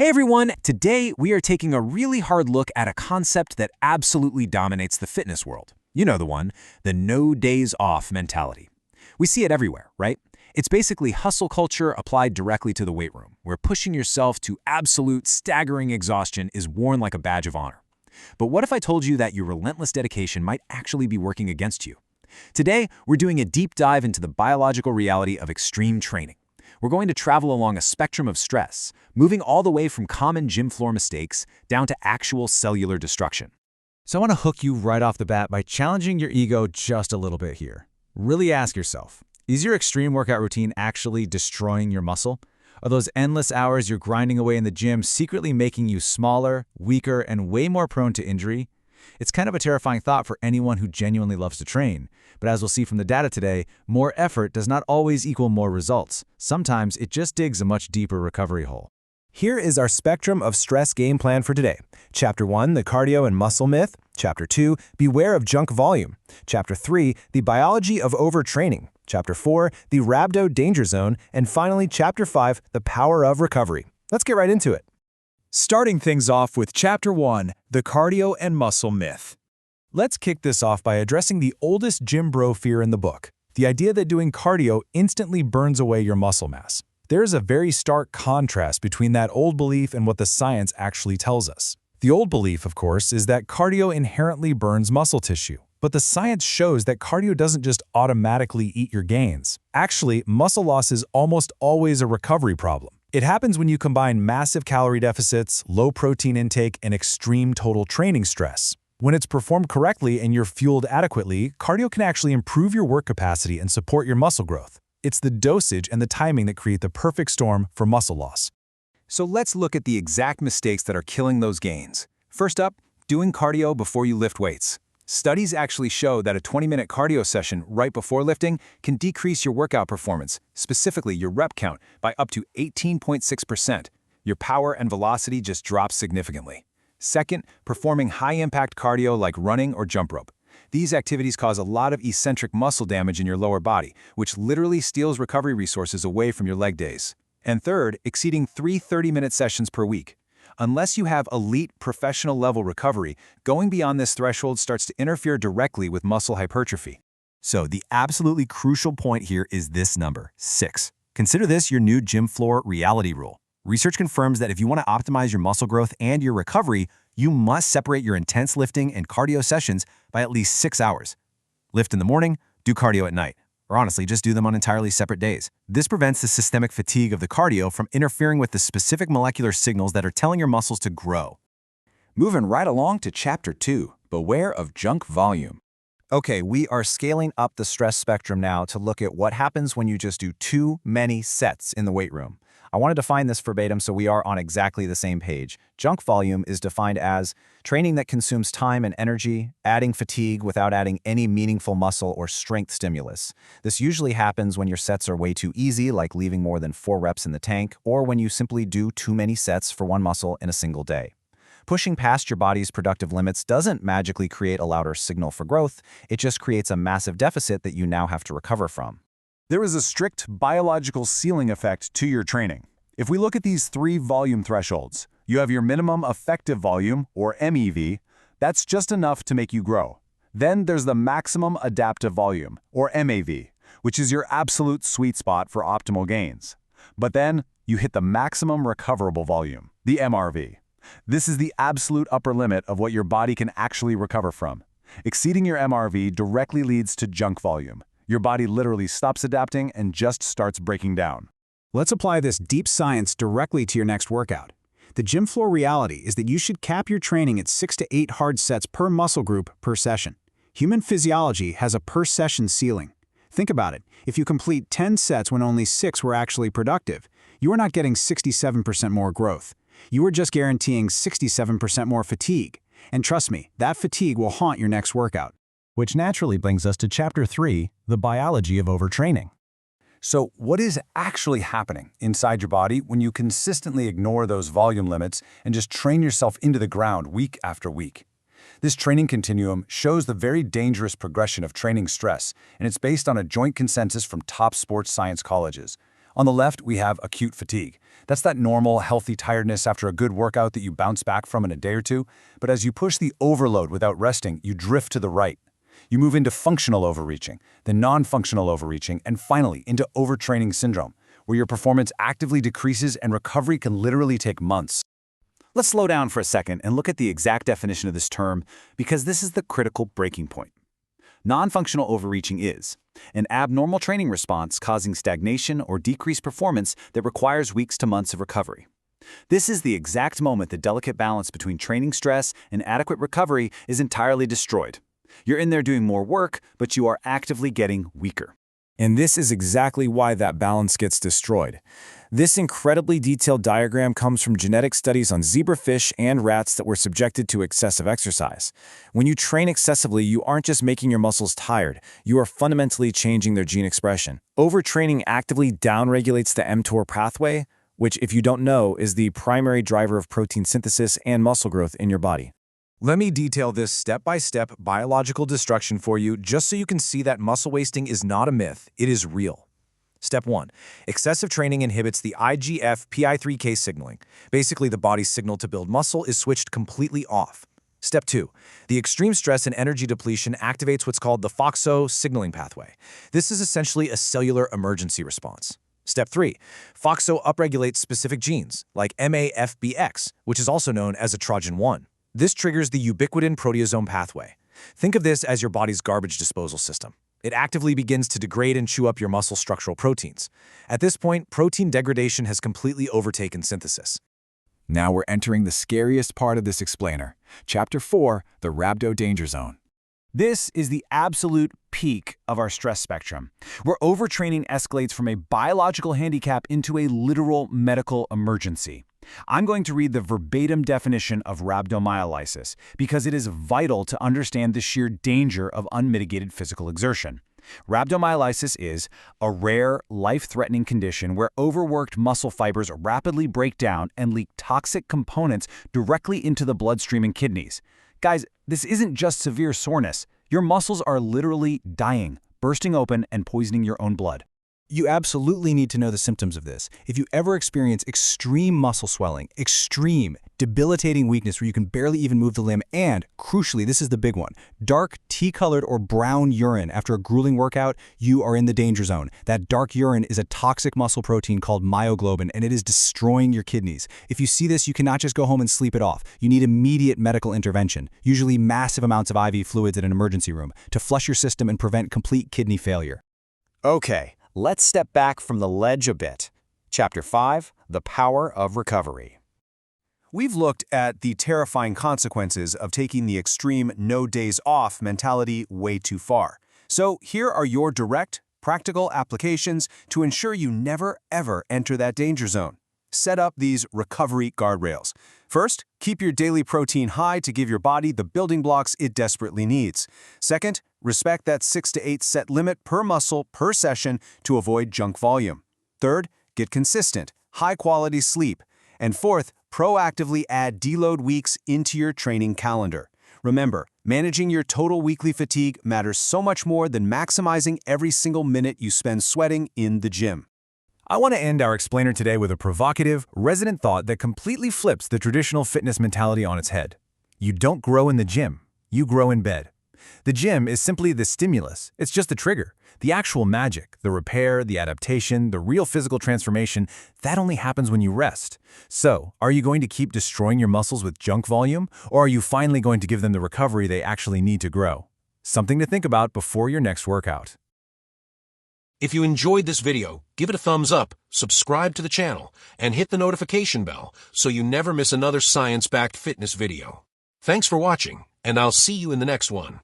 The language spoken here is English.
Hey everyone, today we are taking a really hard look at a concept that absolutely dominates the fitness world. You know the one, the no days off mentality. We see it everywhere, right? It's basically hustle culture applied directly to the weight room, where pushing yourself to absolute staggering exhaustion is worn like a badge of honor. But what if I told you that your relentless dedication might actually be working against you? Today, we're doing a deep dive into the biological reality of extreme training. We're going to travel along a spectrum of stress, moving all the way from common gym floor mistakes down to actual cellular destruction. So I want to hook you right off the bat by challenging your ego just a little bit here. Really ask yourself, is your extreme workout routine actually destroying your muscle? Are those endless hours you're grinding away in the gym secretly making you smaller, weaker, and way more prone to injury? It's kind of a terrifying thought for anyone who genuinely loves to train. But as we'll see from the data today, more effort does not always equal more results. Sometimes it just digs a much deeper recovery hole. Here is our spectrum of stress game plan for today. Chapter 1, the cardio and muscle myth. Chapter 2, beware of junk volume. Chapter 3, the biology of overtraining. Chapter 4, the rhabdo danger zone. And finally, Chapter 5, the power of recovery. Let's get right into it. Starting things off with Chapter 1, the cardio and muscle myth. Let's kick this off by addressing the oldest gym bro fear in the book, the idea that doing cardio instantly burns away your muscle mass. There is a very stark contrast between that old belief and what the science actually tells us. The old belief, of course, is that cardio inherently burns muscle tissue. But the science shows that cardio doesn't just automatically eat your gains. Actually, muscle loss is almost always a recovery problem. It happens when you combine massive calorie deficits, low protein intake, and extreme total training stress. When it's performed correctly and you're fueled adequately, cardio can actually improve your work capacity and support your muscle growth. It's the dosage and the timing that create the perfect storm for muscle loss. So let's look at the exact mistakes that are killing those gains. First up, doing cardio before you lift weights. Studies actually show that a 20-minute cardio session right before lifting can decrease your workout performance, specifically your rep count, by up to 18.6%. Your power and velocity just drops significantly. Second, performing high-impact cardio like running or jump rope. These activities cause a lot of eccentric muscle damage in your lower body, which literally steals recovery resources away from your leg days. And third, exceeding 3 30-minute sessions per week. Unless you have elite professional-level recovery, going beyond this threshold starts to interfere directly with muscle hypertrophy. So the absolutely crucial point here is this number, 6. Consider this your new gym floor reality rule. Research confirms that if you want to optimize your muscle growth and your recovery, you must separate your intense lifting and cardio sessions by at least 6 hours. Lift in the morning, do cardio at night. Or honestly, just do them on entirely separate days. This prevents the systemic fatigue of the cardio from interfering with the specific molecular signals that are telling your muscles to grow. Moving right along to Chapter 2, beware of junk volume. Okay, we are scaling up the stress spectrum now to look at what happens when you just do too many sets in the weight room. I want to define this verbatim so we are on exactly the same page. Junk volume is defined as training that consumes time and energy, adding fatigue without adding any meaningful muscle or strength stimulus. This usually happens when your sets are way too easy, like leaving more than 4 reps in the tank, or when you simply do too many sets for one muscle in a single day. Pushing past your body's productive limits doesn't magically create a louder signal for growth, it just creates a massive deficit that you now have to recover from. There is a strict biological ceiling effect to your training. If we look at these 3 volume thresholds, you have your minimum effective volume, or MEV. That's just enough to make you grow. Then there's the maximum adaptive volume, or MAV, which is your absolute sweet spot for optimal gains. But then you hit the maximum recoverable volume, the MRV. This is the absolute upper limit of what your body can actually recover from. Exceeding your MRV directly leads to junk volume. Your body literally stops adapting and just starts breaking down. Let's apply this deep science directly to your next workout. The gym floor reality is that you should cap your training at 6 to 8 hard sets per muscle group per session. Human physiology has a per-session ceiling. Think about it. If you complete 10 sets when only 6 were actually productive, you are not getting 67% more growth. You are just guaranteeing 67% more fatigue. And trust me, that fatigue will haunt your next workout. Which naturally brings us to Chapter 3, the biology of overtraining. So what is actually happening inside your body when you consistently ignore those volume limits and just train yourself into the ground week after week? This training continuum shows the very dangerous progression of training stress, and it's based on a joint consensus from top sports science colleges. On the left, we have acute fatigue. That's that normal, healthy tiredness after a good workout that you bounce back from in a day or two. But as you push the overload without resting, you drift to the right. You move into functional overreaching, then non-functional overreaching, and finally into overtraining syndrome, where your performance actively decreases and recovery can literally take months. Let's slow down for a second and look at the exact definition of this term, because this is the critical breaking point. Non-functional overreaching is an abnormal training response causing stagnation or decreased performance that requires weeks to months of recovery. This is the exact moment the delicate balance between training stress and adequate recovery is entirely destroyed. You're in there doing more work, but you are actively getting weaker. And this is exactly why that balance gets destroyed. This incredibly detailed diagram comes from genetic studies on zebrafish and rats that were subjected to excessive exercise. When you train excessively, you aren't just making your muscles tired, you are fundamentally changing their gene expression. Overtraining actively downregulates the mTOR pathway, which, if you don't know, is the primary driver of protein synthesis and muscle growth in your body. Let me detail this step-by-step biological destruction for you just so you can see that muscle wasting is not a myth, it is real. Step 1. Excessive training inhibits the IGF-PI3K signaling. Basically, the body's signal to build muscle is switched completely off. Step 2. The extreme stress and energy depletion activates what's called the FOXO signaling pathway. This is essentially a cellular emergency response. Step 3. FOXO upregulates specific genes, like MAFBX, which is also known as a Trojan 1. This triggers the ubiquitin proteasome pathway. Think of this as your body's garbage disposal system. It actively begins to degrade and chew up your muscle structural proteins. At this point, protein degradation has completely overtaken synthesis. Now we're entering the scariest part of this explainer. Chapter 4, the rhabdo danger zone. This is the absolute peak of our stress spectrum, where overtraining escalates from a biological handicap into a literal medical emergency. I'm going to read the verbatim definition of rhabdomyolysis because it is vital to understand the sheer danger of unmitigated physical exertion. Rhabdomyolysis is a rare, life-threatening condition where overworked muscle fibers rapidly break down and leak toxic components directly into the bloodstream and kidneys. Guys, this isn't just severe soreness. Your muscles are literally dying, bursting open, and poisoning your own blood. You absolutely need to know the symptoms of this. If you ever experience extreme muscle swelling, extreme, debilitating weakness where you can barely even move the limb, and, crucially, this is the big one, dark, tea-colored or brown urine after a grueling workout, you are in the danger zone. That dark urine is a toxic muscle protein called myoglobin, and it is destroying your kidneys. If you see this, you cannot just go home and sleep it off. You need immediate medical intervention, usually massive amounts of IV fluids in an emergency room, to flush your system and prevent complete kidney failure. Okay, let's step back from the ledge a bit. Chapter 5, the power of recovery. We've looked at the terrifying consequences of taking the extreme no days off mentality way too far. So here are your direct, practical applications to ensure you never ever enter that danger zone. Set up these recovery guardrails. First, keep your daily protein high to give your body the building blocks it desperately needs. Second, respect that 6 to 8 set limit per muscle per session to avoid junk volume. Third, get consistent, high-quality sleep. And fourth, proactively add deload weeks into your training calendar. Remember, managing your total weekly fatigue matters so much more than maximizing every single minute you spend sweating in the gym. I want to end our explainer today with a provocative, resonant thought that completely flips the traditional fitness mentality on its head. You don't grow in the gym, you grow in bed. The gym is simply the stimulus, it's just the trigger. The actual magic, the repair, the adaptation, the real physical transformation, that only happens when you rest. So, are you going to keep destroying your muscles with junk volume, or are you finally going to give them the recovery they actually need to grow? Something to think about before your next workout. If you enjoyed this video, give it a thumbs up, subscribe to the channel, and hit the notification bell so you never miss another science-backed fitness video. Thanks for watching, and I'll see you in the next one.